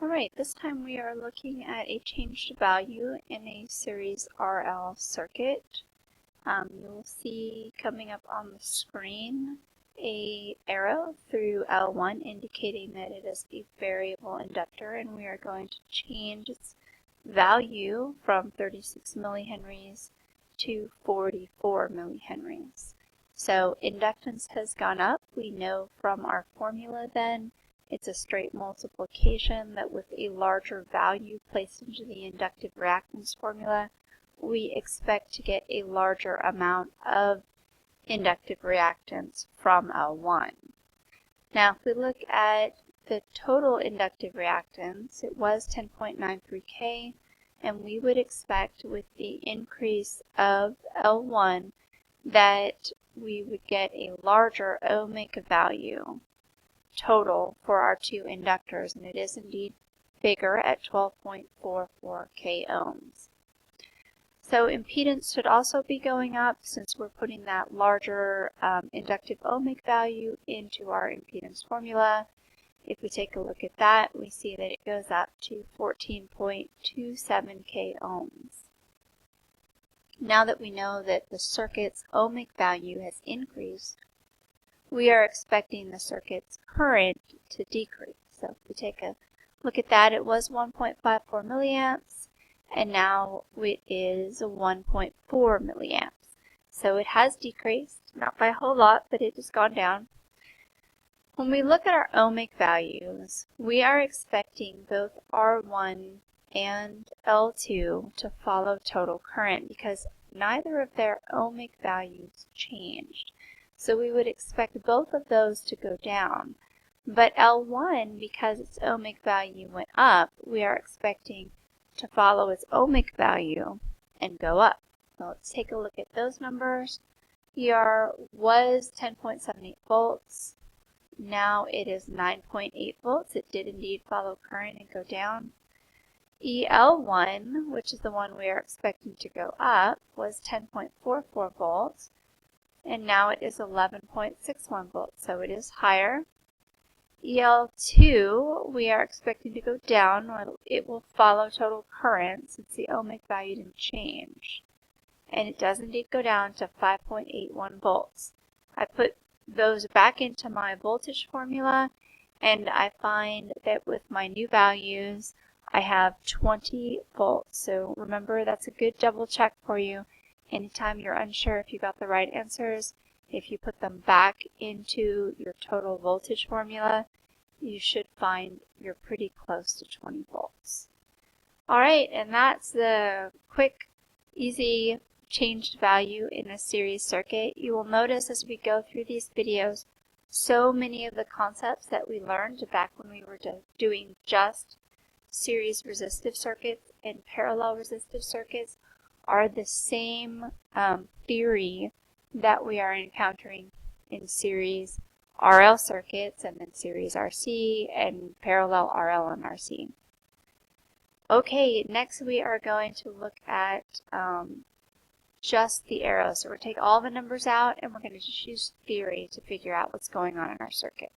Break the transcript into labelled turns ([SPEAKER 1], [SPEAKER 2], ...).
[SPEAKER 1] Alright, this time we are looking at a changed value in a series RL circuit. You'll see coming up on the screen a arrow through L1 indicating that it is a variable inductor, and we are going to change its value from 36 millihenries to 44 millihenries. So inductance has gone up. We know from our formula then it's a straight multiplication that with a larger value placed into the inductive reactance formula, we expect to get a larger amount of inductive reactance from L1. Now, if we look at the total inductive reactance, it was 10.93 K, and we would expect with the increase of L1 that we would get a larger ohmic value total for our two inductors, and it is indeed bigger at 12.44 K ohms. So impedance should also be going up since we're putting that larger inductive ohmic value into our impedance formula. If we take a look at that, we see that it goes up to 14.27 K ohms. Now that we know that the circuit's ohmic value has increased, we are expecting the circuit's current to decrease. So if we take a look at that, it was 1.54 milliamps, and now it is 1.4 milliamps. So it has decreased, not by a whole lot, but it has gone down. When we look at our ohmic values, we are expecting both R1 and L2 to follow total current because neither of their ohmic values changed. So we would expect both of those to go down. But L1, because its ohmic value went up, we are expecting to follow its ohmic value and go up. So let's take a look at those numbers. ER was 10.78 volts. Now it is 9.8 volts. It did indeed follow current and go down. EL1, which is the one we are expecting to go up, was 10.44 volts. And now it is 11.61 volts, so it is higher. EL2, we are expecting to go down. It will follow total current since the ohmic value didn't change. And it does indeed go down to 5.81 volts. I put those back into my voltage formula, and I find that with my new values, I have 20 volts. So remember, that's a good double check for you. Anytime you're unsure if you got the right answers, if you put them back into your total voltage formula, you should find you're pretty close to 20 volts. Alright, and that's the quick, easy changed value in a series circuit. You will notice as we go through these videos, so many of the concepts that we learned back when we were doing just series resistive circuits and parallel resistive circuits are the same theory that we are encountering in series RL circuits and then series RC and parallel RL and RC. Okay, next we are going to look at just the arrows. So we're going to take all the numbers out and we're going to just use theory to figure out what's going on in our circuit.